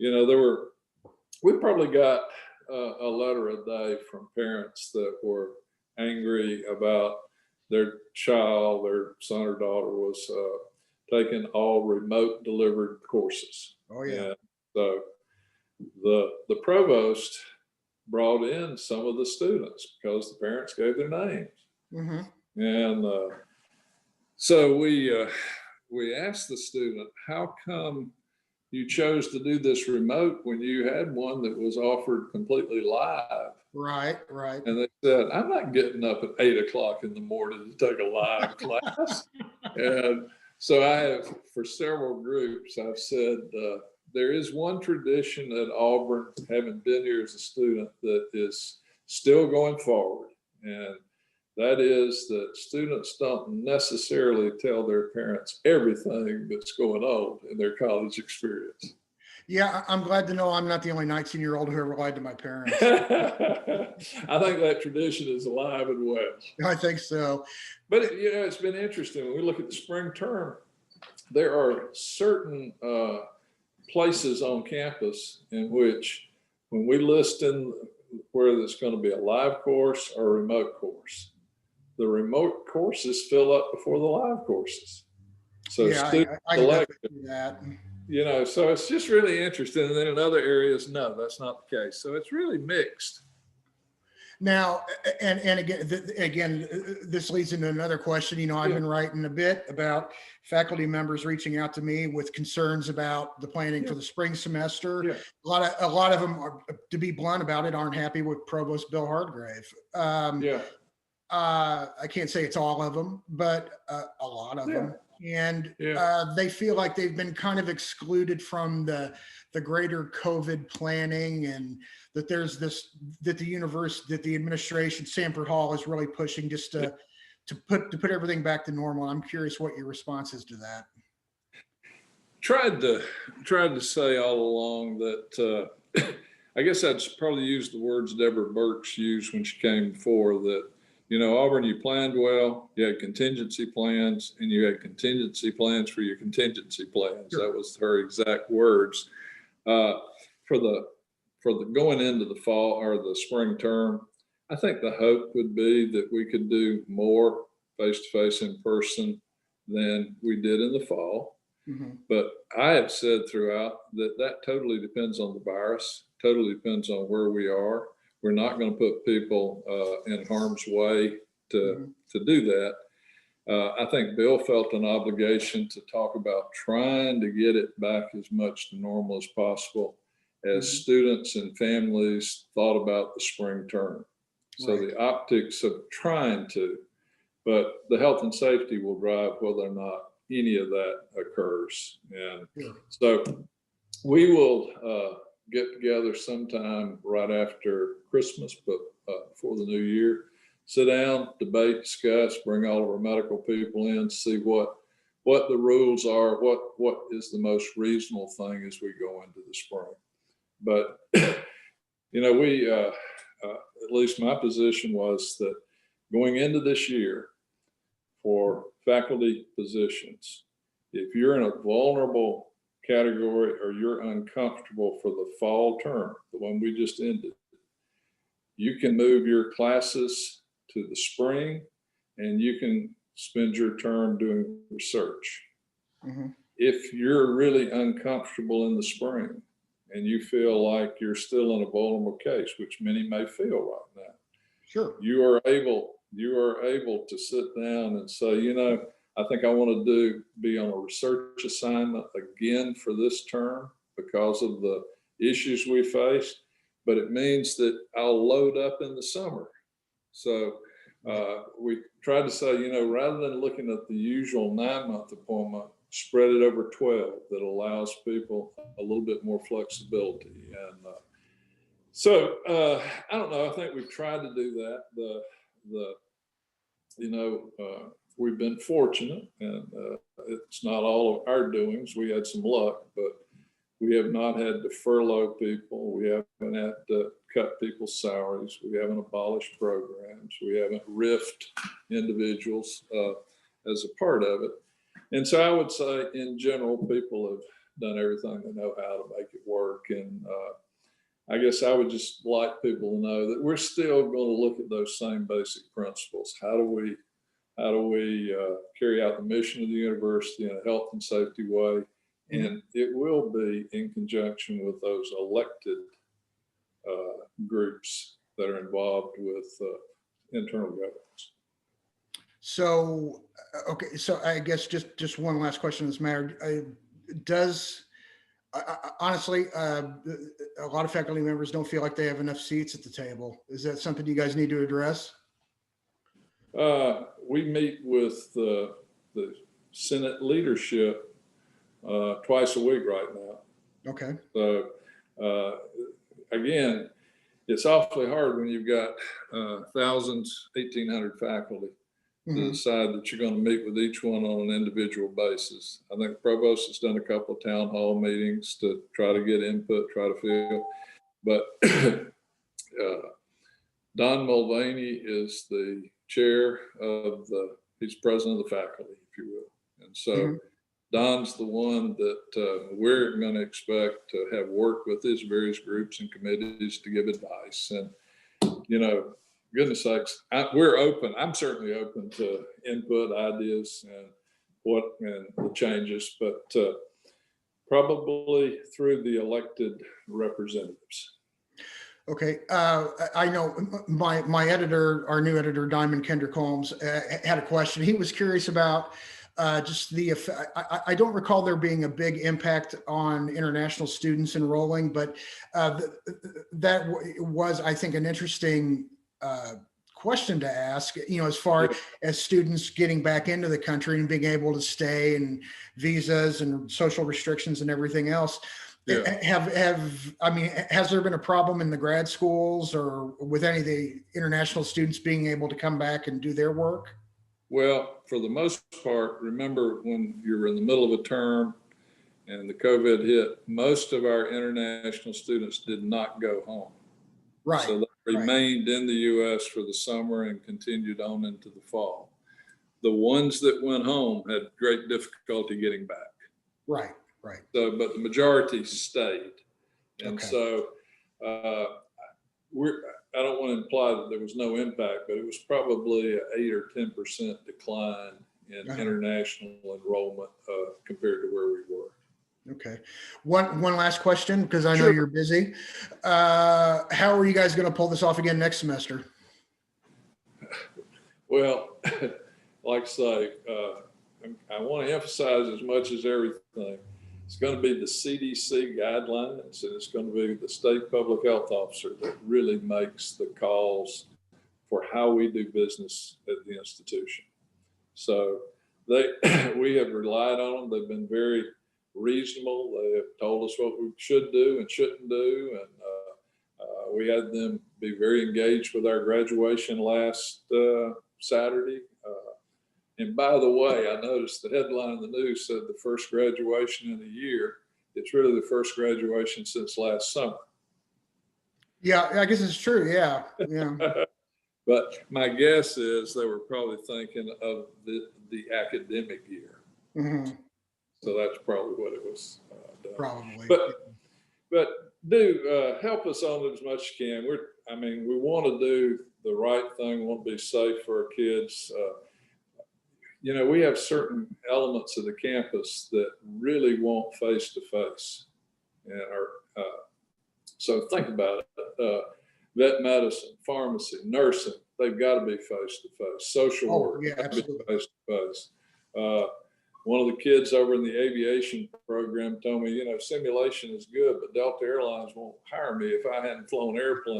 we probably got a letter a day from parents that were angry about their child, their son or daughter was taking all remote delivered courses. Oh yeah. And so the provost brought in some of the students because the parents gave their names. Mm-hmm. And so we asked the student, how come you chose to do this remote when you had one that was offered completely live? Right. And they said, I'm not getting up at 8 o'clock in the morning to take a live class. And so I have, for several groups, I've said, there is one tradition at Auburn, having been here as a student, that is still going forward. And that is that students don't necessarily tell their parents everything that's going on in their college experience. Yeah, I'm glad to know I'm not the only 19-year-old who ever lied to my parents. I think that tradition is alive and well. I think so. But it's been interesting. When we look at the spring term, there are certain places on campus in which, when we list in whether it's going to be a live course or a remote course, the remote courses fill up before the live courses. So yeah, I can definitely do that. So it's just really interesting. And then in other areas, no, that's not the case. So it's really mixed. Now, and again, this leads into another question. I've been writing a bit about faculty members reaching out to me with concerns about the planning for the spring semester. Yeah. A lot of them are, to be blunt about it, aren't happy with Provost Bill Hardgrave. I can't say it's all of them, but a lot of them. And they feel like they've been kind of excluded from the greater COVID planning, and that there's that the administration, Sanford Hall, is really pushing just to put everything back to normal. I'm curious what your response is to that. Tried to say all along that I guess I'd probably use the words Deborah Burks used when she came before, that Auburn, you planned well, you had contingency plans, and you had contingency plans for your contingency plans. Sure. That was her exact words. For the going into the fall or the spring term, I think the hope would be that we could do more face-to-face in person than we did in the fall. Mm-hmm. But I have said throughout that totally depends on the virus, totally depends on where we are. We're not going to put people in harm's way to do that. I think Bill felt an obligation to talk about trying to get it back as much to normal as possible as students and families thought about the spring term. So the optics of trying to, but the health and safety will drive whether or not any of that occurs. And so we will get together sometime right after Christmas, but before the new year, sit down, debate, discuss, bring all of our medical people in, see what the rules are, what is the most reasonable thing as we go into the spring. But we at least my position was that going into this year, for faculty positions, if you're in a vulnerable category or you're uncomfortable for the fall term, the one we just ended, you can move your classes to the spring and you can spend your term doing research. Mm-hmm. If you're really uncomfortable in the spring and you feel like you're still in a vulnerable case, which many may feel right now, sure, you are able to sit down and say, I think I want to be on a research assignment again for this term because of the issues we face, but it means that I'll load up in the summer. So we tried to say, rather than looking at the usual 9-month appointment, spread it over 12. That allows people a little bit more flexibility. And so I don't know. I think we've tried to do that. We've been fortunate, and it's not all of our doings. We had some luck, but we have not had to furlough people. We haven't had to cut people's salaries. We haven't abolished programs. We haven't riffed individuals as a part of it. And so I would say, in general, people have done everything they know how to make it work. And I guess I would just like people to know that we're still going to look at those same basic principles. How do we carry out the mission of the university in a health and safety way? And it will be in conjunction with those elected groups that are involved with internal governance. So, okay, so I guess just one last question in this matter. Honestly, a lot of faculty members don't feel like they have enough seats at the table. Is that something you guys need to address? We meet with the Senate leadership twice a week right now. Okay. So again, it's awfully hard when you've got thousands, 1,800 faculty to decide that you're going to meet with each one on an individual basis. I think the provost has done a couple of town hall meetings to try to get input, try to feel, but Don Mulvaney is the chair of he's president of the faculty, if you will. And so Don's the one that we're going to expect to have worked with his various groups and committees to give advice. And, you know, goodness sakes, we're open. I'm certainly open to input, ideas, and the changes, but probably through the elected representatives. Okay, I know my editor, our new editor, Diamond Kendrick Holmes, had a question. He was curious about just the effect. I don't recall there being a big impact on international students enrolling, but that was, I think, an interesting question to ask, you know, as far as students getting back into the country and being able to stay, and visas and social restrictions and everything else. I mean, has there been a problem in the grad schools or with any of the international students being able to come back and do their work? Well, for the most part, remember when you're in the middle of a term and the COVID hit, most of our international students did not go home. Right. So they remained in the U.S. for the summer and continued on into the fall. The ones that went home had great difficulty getting back. Right. Right. So, but the majority stayed. And so I don't want to imply that there was no impact, but it was probably an 8 or 10% decline in international enrollment compared to where we were. Okay. One last question, because I know you're busy. How are you guys going to pull this off again next semester? Well, like I say, I want to emphasize as much as everything. It's going to be the CDC guidelines, and it's going to be the state public health officer that really makes the calls for how we do business at the institution. So we have relied on them. They've been very reasonable. They have told us what we should do and shouldn't do. And we had them be very engaged with our graduation last Saturday. And by the way, I noticed the headline in the news said the first graduation in a year. It's really the first graduation since last summer. Yeah, I guess it's true. Yeah. But my guess is they were probably thinking of the academic year. So that's probably what it was done. Probably. But do help us on it as much as you can. We want to do the right thing. We want to be safe for our kids. You know, we have certain elements of the campus that really want face-to-face. And so think about it. Vet medicine, pharmacy, nursing, they've got to be face-to-face. Social work, absolutely. Face-to-face. One of the kids over in the aviation program told me, you know, simulation is good, but Delta Airlines won't hire me if I hadn't flown airplanes